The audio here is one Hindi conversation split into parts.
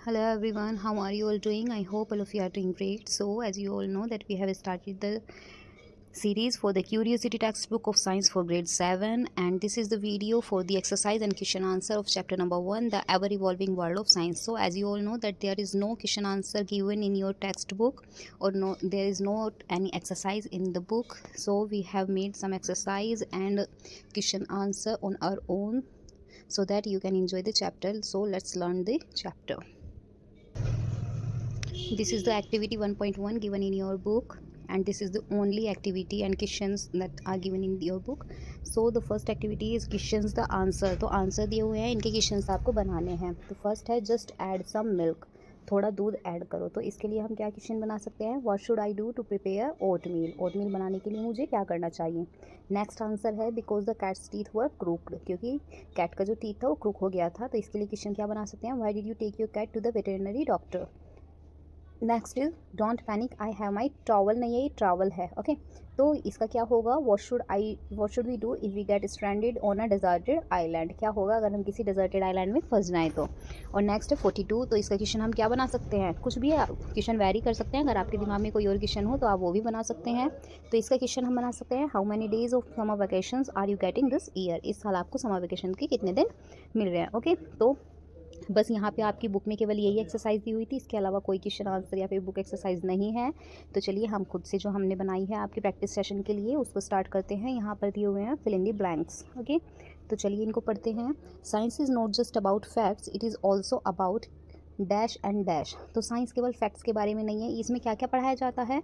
Hello everyone, how are you all doing? I hope all of you are doing great. So as you all know that we have started the series for the Curiosity textbook of Science for grade 7, and this is the video for the exercise and question answer of chapter number 1, the ever evolving world of science. So as you all know that there is no question answer given in your textbook, or no, there is no any exercise in the book. So we have made some exercise and question answer on our own so that you can enjoy the chapter. So let's learn the chapter. This is the activity 1.1 given in your book, and this is the only activity and questions that are given in your book. So the first activity is questions the answer. तो आंसर दिए हुए हैं, इनके क्वेश्चंस आपको बनाने हैं. तो फर्स्ट है जस्ट ऐड सम मिल्क, थोड़ा दूध ऐड करो. तो इसके लिए हम क्या क्वेश्चन बना सकते हैं? What should I do to prepare oatmeal. Oatmeal बनाने के लिए मुझे क्या करना चाहिए? नेक्स्ट आंसर है because the cat's teeth were crooked, क्योंकि कैट का जो टीथ था वो क्रूक हो गया था. तो इसके लिए क्वेश्चन क्या बना सकते हैं? Why did you take your cat to the veterinary doctor. Next is don't panic I have my travel. नहीं है, ये ट्रैवल है. ओके तो इसका क्या होगा? What should we do if we get stranded on a deserted island. क्या होगा अगर हम किसी डेजर्टेड आइलैंड में फंस जाएँ तो. और नेक्स्ट है 42. तो इसका क्वेश्चन हम क्या बना सकते हैं? कुछ भी क्वेश्चन वेरी कर सकते हैं. अगर आपके दिमाग में कोई और क्वेश्चन हो तो आप वो भी बना सकते हैं. तो इसका क्वेश्चन हम बना सकते हैं how many days of summer vacations are you getting this year. इस साल आपको समर वेकेशन के कितने दिन मिल रहे हैं. ओके तो बस यहाँ पे आपकी बुक में केवल यही एक्सरसाइज दी हुई थी, इसके अलावा कोई क्वेश्चन आंसर या फिर बुक एक्सरसाइज नहीं है. तो चलिए हम खुद से जो हमने बनाई है आपके प्रैक्टिस सेशन के लिए उसको स्टार्ट करते हैं. यहाँ पर दिए हुए हैं fill in the blanks. Okay तो चलिए इनको पढ़ते हैं. Science is not just about facts, it is also about dash and dash. तो साइंस केवल फैक्ट्स के बारे में नहीं है, इसमें क्या क्या पढ़ाया जाता है.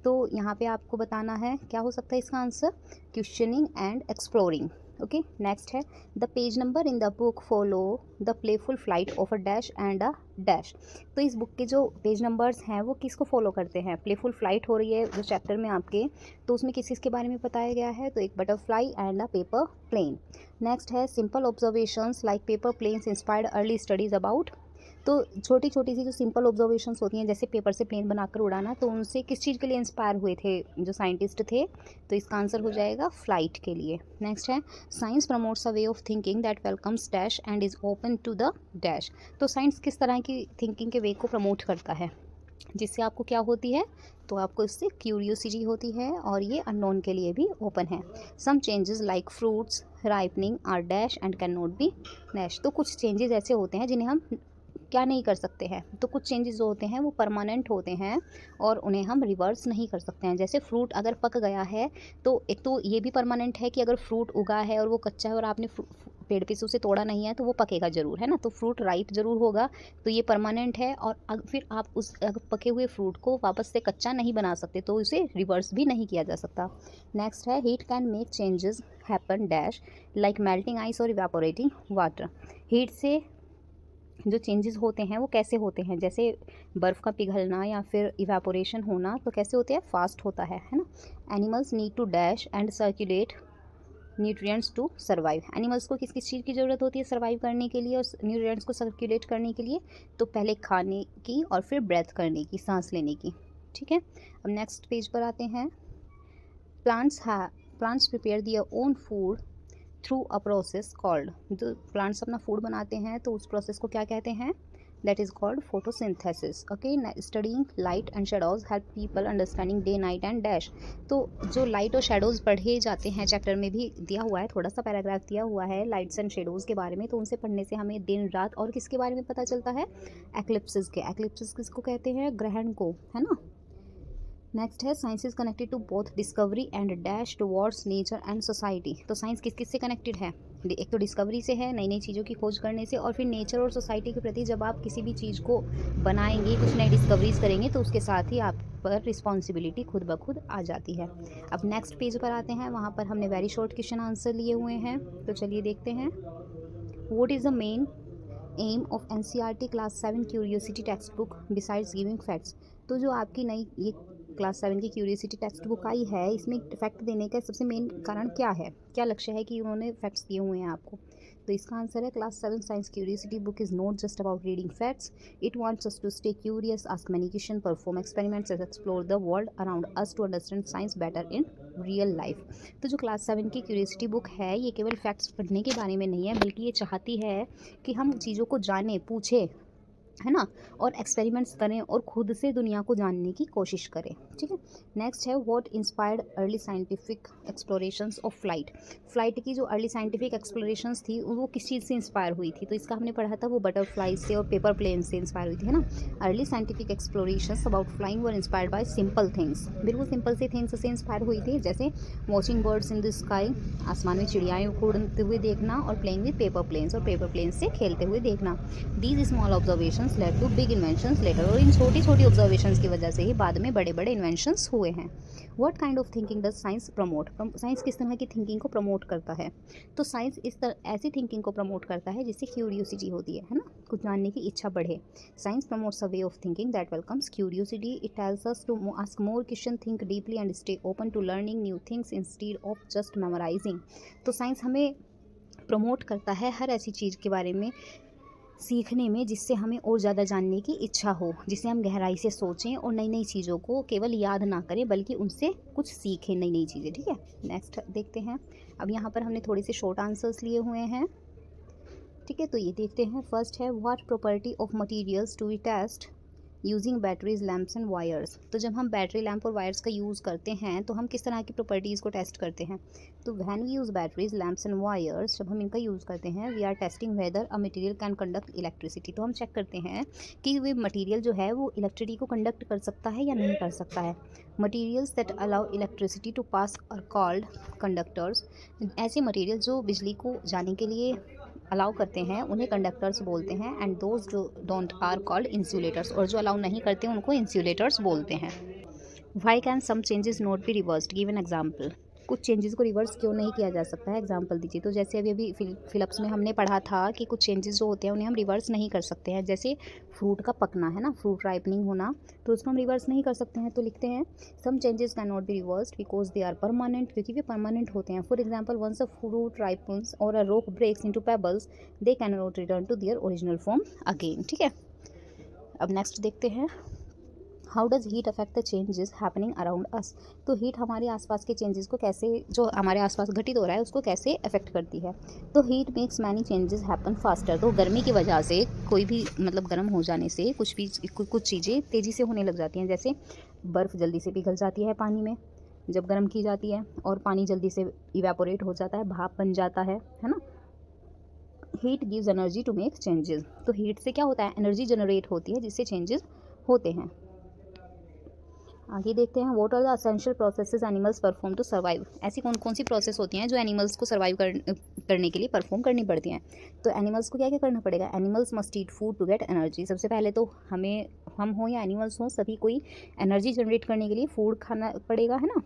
तो यहाँ पे आपको बताना है क्या हो सकता है इसका answer. Questioning and exploring. Okay next है the page number in the book follow the playful flight of a dash and a dash. तो इस बुक के जो पेज नंबर्स हैं वो किसको फॉलो करते हैं? प्लेफुल फ्लाइट हो रही है जो चैप्टर में आपके, तो उसमें किस किस के बारे में बताया गया है? तो एक butterfly and a paper plane. Next है simple observations like paper planes inspired early studies about. तो छोटी छोटी सी जो सिंपल ऑब्जर्वेशंस होती हैं जैसे पेपर से प्लेन बनाकर उड़ाना, तो उनसे किस चीज़ के लिए इंस्पायर हुए थे जो साइंटिस्ट थे? तो इसका आंसर हो जाएगा फ्लाइट के लिए. नेक्स्ट है science promotes a way of thinking that welcomes dash and is open to the dash. तो साइंस किस तरह की थिंकिंग के वे को प्रमोट करता है जिससे आपको क्या होती है? तो आपको इससे क्यूरियोसिटी होती है और ये अननोन के लिए भी ओपन है. Some changes like fruits ripening are dash and can not be dash. तो कुछ चेंजेस ऐसे होते हैं जिन्हें हम क्या नहीं कर सकते हैं. तो कुछ चेंजेस जो होते हैं वो परमानेंट होते हैं और उन्हें हम रिवर्स नहीं कर सकते हैं. जैसे फ्रूट अगर पक गया है तो एक तो ये भी परमानेंट है कि अगर फ्रूट उगा है और वो कच्चा है और आपने पेड़ पे से उसे तोड़ा नहीं है तो वो पकेगा ज़रूर, है ना. तो फ्रूट राइप ज़रूर होगा, तो ये परमानेंट है. और फिर आप उस पके हुए फ्रूट को वापस से कच्चा नहीं बना सकते, तो उसे रिवर्स भी नहीं किया जा सकता. नेक्स्ट है heat can make changes happen dash like melting ice और इवेपोरेटिंग वाटर. हीट से जो चेंजेस होते हैं वो कैसे होते हैं? जैसे बर्फ़ का पिघलना या फिर इवेपोरेशन होना, तो कैसे होते हैं? फास्ट होता है ना. Animals need to dash and circulate nutrients to survive. Animals को किस किस चीज़ की ज़रूरत होती है सर्वाइव करने के लिए और न्यूट्रिएंट्स को सर्कुलेट करने के लिए? तो पहले खाने की और फिर ब्रेथ करने की, सांस लेने की. ठीक है, अब नेक्स्ट पेज पर आते हैं. Plants prepare their own food through a process called. जो प्लांट्स अपना फूड बनाते हैं तो उस प्रोसेस को क्या कहते हैं? That is called photosynthesis. Okay studying light and shadows help people understanding day night and dash. तो जो लाइट और शेडोज़ पढ़े जाते हैं, चैप्टर में भी दिया हुआ है, थोड़ा सा पैराग्राफ दिया हुआ है लाइट्स एंड शेडोज़ के बारे में, तो उनसे पढ़ने से हमें दिन रात और किसके बारे में पता चलता है? एक्लिप्सिस के. एक्लिप्सिस किसको कहते हैं? ग्रहण को, है ना. नेक्स्ट है science is connected to both discovery and dash towards nature and society. तो साइंस किस किस से कनेक्टेड है? एक तो डिस्कवरी से है, नई नई चीज़ों की खोज करने से, और फिर नेचर और सोसाइटी के प्रति जब आप किसी भी चीज़ को बनाएंगे, कुछ नई डिस्कवरीज करेंगे, तो उसके साथ ही आप पर रिस्पॉन्सिबिलिटी खुद ब खुद आ जाती है. अब नेक्स्ट पेज पर आते हैं, वहाँ पर हमने वेरी शॉर्ट क्वेश्चन आंसर लिए हुए हैं. तो चलिए देखते हैं. What is the main M of NCERT class 7 curiosity text book besides giving facts. तो जो आपकी नई ये क्लास 7 की क्यूरियोसिटी टेक्स्ट बुक आई है, इसमें फैक्ट देने का सबसे मेन कारण क्या है? क्या लक्ष्य है कि उन्होंने फैक्ट्स दिए हुए हैं आपको? तो इसका आंसर है class 7 science curiosity book is not just about reading facts, it wants us to stay curious, ask many question, perform experiments and explore the world around us to understand science better in real life. तो जो क्लास 7 की क्यूरियोसिटी बुक है ये केवल फैक्ट्स पढ़ने के बारे में नहीं है, बल्कि ये चाहती है कि हम चीज़ों को जानें, पूछें है ना, और एक्सपेरिमेंट्स करें और खुद से दुनिया को जानने की कोशिश करें। ठीक है। नेक्स्ट है what inspired early scientific explorations of flight. Flight की जो अर्ली साइंटिफिक एक्सप्लोरेशंस थी वो किस चीज़ से इंस्पायर हुई थी, तो इसका हमने पढ़ा था वो बटरफ्लाई से और पेपर प्लेन से इंस्पायर हुई थी, है ना। Early scientific explorations about flying were inspired by simple things, बिल्कुल सिंपल सी थिंग्स से इंस्पायर हुई थी, जैसे watching birds in the sky, आसमान में चिड़ियाएँ उड़ते हुए देखना, और प्लेइंग विद पेपर प्लेन्स, और पेपर प्लेन से खेलते हुए देखना। These small observations led to big inventions later, और इन छोटी छोटी ऑब्जर्वेशंस की वजह से ही बाद में बड़े बड़े इन्वेंशंस हुए हैं। What kind of thinking does science promote, science किस तरह की थिंकिंग को प्रमोट करता है, तो साइंस इस तरह ऐसी थिंकिंग को प्रमोट करता है जिससे क्यूरियोसिटी होती है ना, कुछ जानने की इच्छा बढ़े। Science promotes a way of thinking that welcomes curiosity, it tells us to ask more question, think deeply and stay open to learning new things instead of just memorising. तो साइंस हमें प्रमोट करता है हर ऐसी चीज़ के बारे में सीखने में जिससे हमें और ज़्यादा जानने की इच्छा हो, जिससे हम गहराई से सोचें और नई नई चीज़ों को केवल याद ना करें बल्कि उनसे कुछ सीखें, नई नई चीज़ें। ठीक है। नेक्स्ट देखते हैं, अब यहाँ पर हमने थोड़े से शॉर्ट आंसर्स लिए हुए हैं। ठीक है, तो ये देखते हैं। फर्स्ट है what property of materials to be test using batteries, lamps and wires. तो जब हम बैटरी, लैम्प और वायर्स का यूज़ करते हैं तो हम किस तरह की प्रॉपर्टीज़ को टेस्ट करते हैं, तो when we use batteries, lamps and wires, जब हम इनका यूज़ करते हैं, we are testing whether a material can conduct electricity. तो हम चेक करते हैं कि वे मटेरियल जो है वो इलेक्ट्रिसिटी को कंडक्ट कर सकता है या नहीं कर सकता है। Materials that allow electricity to pass are called conductors. ऐसे मटीरियल जो बिजली को जाने के लिए अलाउ करते हैं उन्हें कंडक्टर्स बोलते हैं, एंड दोज जो डोंट आर कॉल्ड इंसुलेटर्स, और जो अलाउ नहीं करते उनको इंसुलेटर्स बोलते हैं। Why can some changes not be reversed, give an example. कुछ चेंजेस को रिवर्स क्यों नहीं किया जा सकता है, एग्जाम्पल दीजिए। तो जैसे अभी फिलिप्स में हमने पढ़ा था कि कुछ चेंजेस जो होते हैं उन्हें हम रिवर्स नहीं कर सकते हैं, जैसे फ्रूट का पकना, है ना, फ्रूट राइपनिंग होना, तो उसको हम रिवर्स नहीं कर सकते हैं। तो लिखते हैं some changes can not be reversed because they are permanent, क्योंकि वे परमानेंट होते हैं। For example once a fruit ripens और a rock breaks into pebbles, they can not return to their original form again. ठीक है। अब नेक्स्ट देखते हैं, how does heat affect the changes happening around us. तो हीट हमारे आसपास के चेंजेस को कैसे, जो हमारे आसपास घटित हो रहा है उसको कैसे अफेक्ट करती है। तो heat makes many changes happen faster. तो गर्मी की वजह से, कोई भी मतलब गर्म हो जाने से कुछ चीज़ें तेज़ी से होने लग जाती हैं, जैसे बर्फ़ जल्दी से पिघल जाती है पानी में जब गर्म की जाती है, और पानी जल्दी से इवेपोरेट हो जाता है, भाप बन जाता है ना। Heat gives energy to make changes. तो हीट से क्या होता है, एनर्जी जनरेट होती है जिससे चेंजेस होते हैं। आगे देखते हैं, what are the essential processes animals perform to survive. ऐसी कौन कौन सी प्रोसेस होती हैं जो एनिमल्स को सर्वाइव करने के लिए परफॉर्म करनी पड़ती हैं। तो एनिमल्स को क्या क्या करना पड़ेगा, animals must eat food to get energy. सबसे पहले तो हम हो या एनिमल्स हों, सभी कोई एनर्जी जनरेट करने के लिए फूड खाना पड़ेगा, है ना।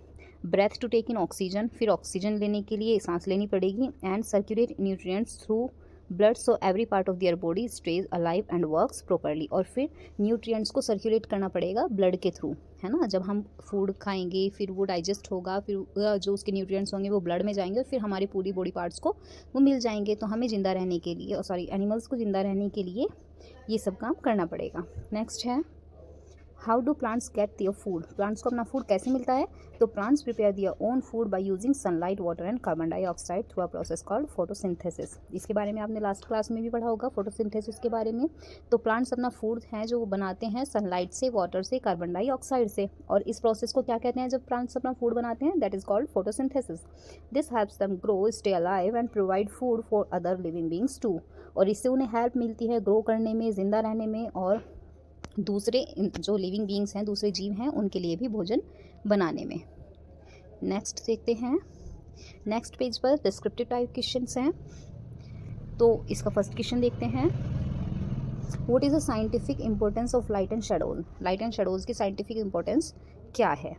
Breathe to take in oxygen, फिर ऑक्सीजन लेने के लिए सांस लेनी पड़ेगी, and circulate nutrients through blood so every part of their body stays alive and works properly. और फिर न्यूट्रिएंट्स को सर्कुलेट करना पड़ेगा ब्लड के थ्रू, है ना। जब हम फूड खाएंगे फिर वो डाइजेस्ट होगा, फिर जो उसके न्यूट्रिएंट्स होंगे वो ब्लड में जाएंगे और फिर हमारे पूरी बॉडी पार्ट्स को वो मिल जाएंगे। तो हमें ज़िंदा रहने के लिए, एनिमल्स को ज़िंदा रहने के लिए ये सब काम करना पड़ेगा। नेक्स्ट है, how do plants get their food. Plants को अपना फूड कैसे मिलता है, तो plants prepare their own food by using sunlight, water and carbon dioxide through a process called photosynthesis. इसके बारे में आपने लास्ट क्लास में भी पढ़ा होगा, फोटोसिंथेसिस के बारे में। तो प्लांट्स अपना फूड है जो बनाते हैं सनलाइट से, वाटर से, कार्बन डाइऑक्साइड से, और इस प्रोसेस को क्या कहते हैं जब प्लांट्स अपना फूड बनाते हैं, that is called photosynthesis. This helps them grow, stay alive and provide food for other living beings too. और इससे उन्हें हेल्प मिलती है ग्रो करने में, जिंदा रहने में, और दूसरे जो लिविंग बींग्स हैं, दूसरे जीव हैं, उनके लिए भी भोजन बनाने में। नेक्स्ट देखते हैं, नेक्स्ट पेज पर डिस्क्रिप्टिव टाइप क्वेश्चंस हैं। तो इसका फर्स्ट क्वेश्चन देखते हैं, what is the scientific importance of light and shadows. Light and shadows की साइंटिफिक इंपॉर्टेंस क्या है,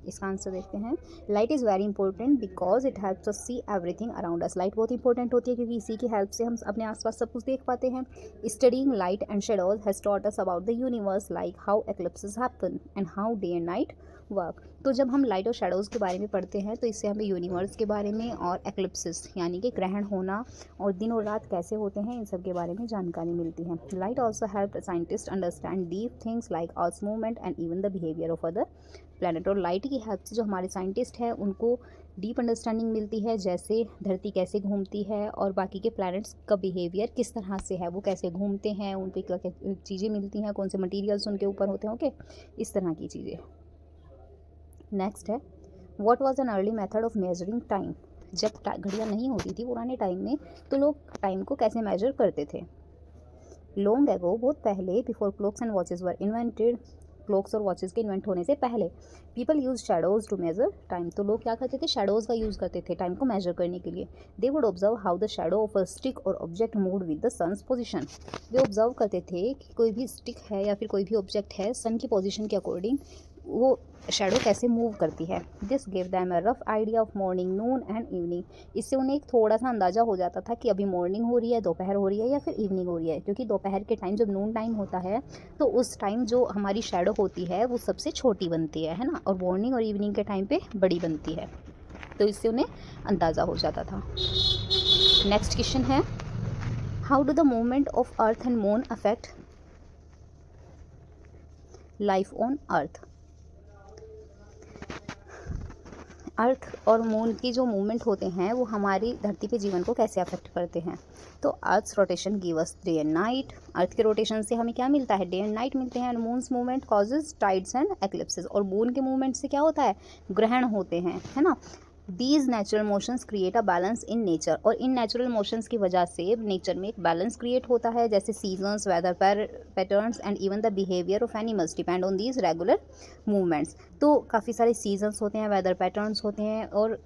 इसका आंसर देखते हैं। Light is very important because it helps us see everything around us. Light बहुत इंपॉर्टेंट होती है क्योंकि इसी की हेल्प से हम अपने आसपास सब कुछ देख पाते हैं। Studying light and shadows has taught us about the universe, like how eclipses happen and how day and night work. तो जब हम लाइट और शेडोज़ के बारे में पढ़ते हैं तो इससे हमें यूनिवर्स के बारे में और एक्लिप्सिस यानी कि ग्रहण होना और दिन और रात कैसे होते हैं इन सब के बारे में जानकारी मिलती है। Light also help scientist understand deep things like earth movement and even the behaviour of other planet. और लाइट की हेल्प से जो हमारे साइंटिस्ट हैं उनको डीप अंडरस्टैंडिंग मिलती है, जैसे धरती कैसे घूमती है और बाकी के प्लैनेट्स का बिहेवियर किस तरह से है, वो कैसे घूमते हैं, उन पर क्या क्या चीज़ें मिलती हैं, कौन से मटेरियल्स उनके ऊपर होते हैं, ओके, इस तरह की चीज़ें। नेक्स्ट है what was an early method of measuring time. जब घड़ियाँ नहीं होती थी पुराने टाइम में, तो लोग टाइम को कैसे मेजर करते थे। लॉन्ग एगो, बहुत पहले, before clocks and watches were invented, clocks और वॉचेस के इन्वेंट होने से पहले, people use shadows to measure time. तो लोग क्या करते थे, शैडोज़ का यूज़ करते थे टाइम को मेजर करने के लिए। They would observe how the shadow of a stick और object moved with the sun's position. वे ऑब्जर्व करते थे कि कोई भी स्टिक है या फिर कोई भी ऑब्जेक्ट है, सन की पोजीशन के अकॉर्डिंग वो शैडो कैसे मूव करती है। This give them a rough idea of morning, Noon and evening. इससे उन्हें एक थोड़ा सा अंदाज़ा हो जाता था कि अभी मॉर्निंग हो रही है, दोपहर हो रही है या फिर इवनिंग हो रही है। क्योंकि दोपहर के टाइम जब नून टाइम होता है तो उस टाइम जो हमारी शैडो होती है वो सबसे छोटी बनती है ना, और मॉर्निंग और इवनिंग के टाइम पे बड़ी बनती है। तो इससे उन्हें अंदाज़ा हो जाता था। नेक्स्ट क्वेश्चन है how do the movement of earth and moon affect life on earth. Earth और मून की जो मूवमेंट होते हैं वो हमारी धरती पे जीवन को कैसे अफेक्ट करते हैं। तो earth's rotation give us day and night. Earth के रोटेशन से हमें क्या मिलता है, डे एंड नाइट मिलते हैं। And moons movement causes tides and eclipses. और मून के मूवमेंट से क्या होता है, ग्रहण होते हैं, है ना। These natural motions create a balance in nature. और इन नेचुरल मोशंस की वजह से नेचर में एक बैलेंस क्रिएट होता है, जैसे seasons, weather patterns and even the behaviour of animals depend on these regular movements. तो काफ़ी सारे सीजन्स होते हैं, वेदर पैटर्न्स होते हैं, और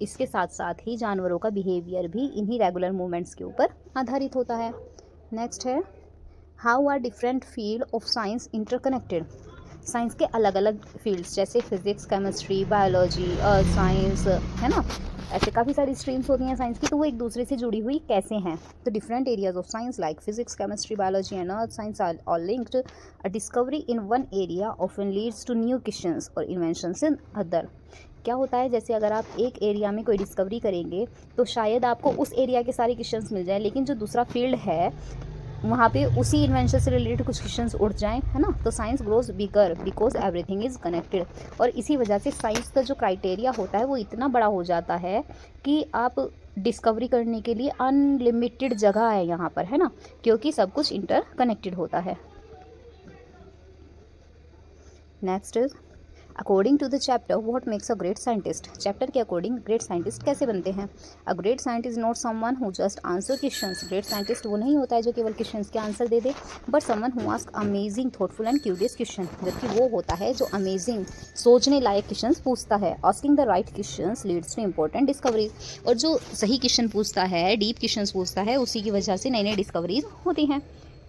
इसके साथ साथ ही जानवरों का बिहेवियर भी इन्हीं रेगुलर मूवमेंट्स के ऊपर आधारित होता है। नेक्स्ट है how are different field of science interconnected. Science के अलग अलग फील्ड्स जैसे physics, chemistry, biology, earth science, है ना, ऐसे काफ़ी सारी स्ट्रीम्स होती हैं साइंस की, तो वो एक दूसरे से जुड़ी हुई कैसे हैं। तो different areas of science like physics, chemistry, biology and earth science are all linked. A discovery in one area often leads to new questions और इन्वेंशंस इन अदर। क्या होता है, जैसे अगर आप एक एरिया में कोई डिस्कवरी करेंगे तो शायद आपको उस एरिया के सारे क्वेश्चंस मिल जाए, लेकिन जो दूसरा फील्ड है वहाँ पे उसी इन्वेंशन से रिलेटेड कुछ क्वेश्चंस उठ जाएं, है ना। तो science grows bigger because everything is connected. और इसी वजह से साइंस का जो क्राइटेरिया होता है वो इतना बड़ा हो जाता है कि आप डिस्कवरी करने के लिए अनलिमिटेड जगह है यहाँ पर, है ना, क्योंकि सब कुछ इंटर कनेक्टेड होता है। Next is according to the chapter what makes a great scientist. Chapter के अकॉर्डिंग ग्रेट साइंटिस्ट कैसे बनते हैं। A great scientist not someone who just answer questions. Great scientist वो नहीं होता है जो केवल क्वेश्चंस के आंसर दे दे, but someone who ask amazing, thoughtful and curious question. जबकि वो होता है जो अमेजिंग, सोचने लायक क्वेश्चंस पूछता है। Asking the right questions leads two important discoveries. और जो सही क्वेश्चन पूछता है, डीप क्वेश्चंस पूछता है, उसी की वजह से नई नई डिस्कवरीज होती हैं।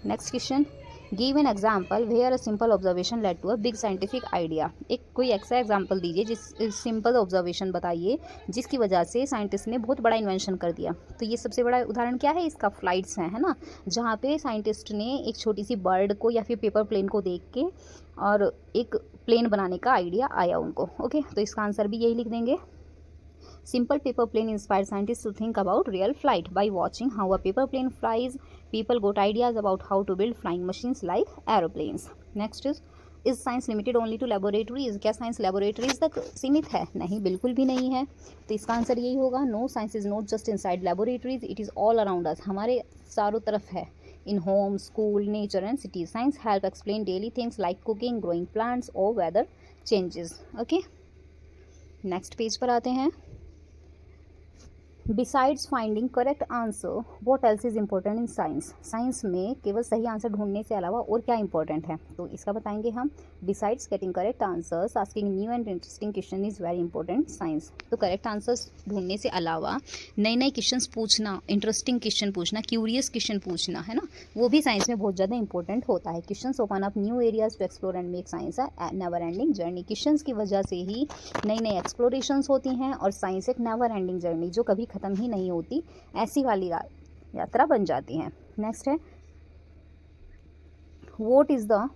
Next question give an example where a simple observation led to a big scientific idea. एक कोई ऐसा एग्जाम्पल दीजिए, जिस सिंपल ऑब्जर्वेशन बताइए जिसकी वजह से साइंटिस्ट ने बहुत बड़ा इन्वेंशन कर दिया। तो ये सबसे बड़ा उदाहरण क्या है इसका, फ्लाइट्स हैं, है ना, जहाँ पे साइंटिस्ट ने एक छोटी सी बर्ड को या फिर पेपर प्लेन को देख के और एक प्लेन बनाने का आइडिया आया उनको। ओके, तो इसका आंसर भी यही लिख देंगे। Simple paper plane inspired scientists to think about real flight. By watching how a paper plane flies, people got ideas about how to build flying machines like aeroplanes. Next is science limited only to laboratories? क्या साइंस लेबोरेटरीज तक सीमित है? नहीं, बिल्कुल भी नहीं है। तो इसका आंसर यही होगा, no, science is not just inside laboratories, it is all around us, हमारे चारों तरफ है। In home, school, nature and cities, science help explain daily things like cooking, growing plants और weather changes. Okay, next page पर आते हैं। Besides finding correct answer what else is important in science. Science में केवल सही आंसर ढूंढने से अलावा और क्या इंपॉर्टेंट है, तो इसका बताएंगे हम। Besides getting correct answers, asking new and interesting question is very important science. तो करेक्ट आंसर्स ढूंढने से अलावा नए नए क्वेश्चन पूछना, इंटरेस्टिंग क्वेश्चन पूछना, क्यूरियस क्वेश्चन पूछना, है ना, वो भी साइंस में बहुत ज़्यादा इंपॉर्टेंट होता है। Question open up new areas to explore and make science a never ending journey. Question की वजह से ही नई नई एक्सप्लोरेशंस होती हैं और साइंस एक नेवर एंडिंग जर्नी जो कभी ख़त्म ही नहीं होती, ऐसी वाली यात्रा बन जाती है। नेक्स्ट है what is the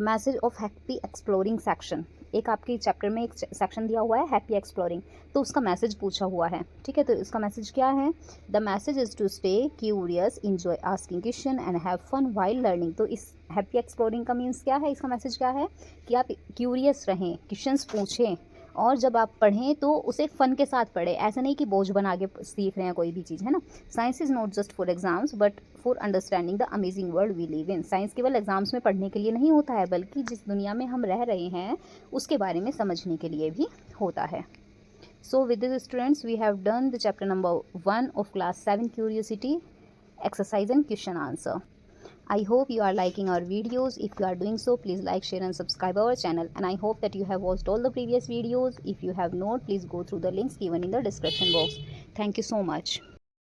message of happy exploring section. एक आपके चैप्टर में एक सेक्शन दिया हुआ है हैप्पी एक्सप्लोरिंग, तो उसका मैसेज पूछा हुआ है, ठीक है। तो इसका मैसेज क्या है, the message is to stay curious, enjoy asking question and have fun while learning. तो इस हैप्पी एक्सप्लोरिंग का मीन्स क्या है, इसका मैसेज क्या है कि आप क्यूरियस रहें, क्वेश्चंस पूछें और जब आप पढ़ें तो उसे फ़न के साथ पढ़ें, ऐसा नहीं कि बोझ बना के सीख रहे हैं कोई भी चीज़, है ना। Science is not just for exams but for understanding the amazing world we live in. Science केवल एग्ज़ाम्स में पढ़ने के लिए नहीं होता है, बल्कि जिस दुनिया में हम रह रहे हैं उसके बारे में समझने के लिए भी होता है। So with this students, we have done the chapter number 1 of class 7 curiosity exercise and question answer. I hope you are liking our videos. If you are doing so, please like, share and subscribe our channel. And I hope that you have watched all the previous videos. If you have not, please go through the links given in the description box. Thank you so much.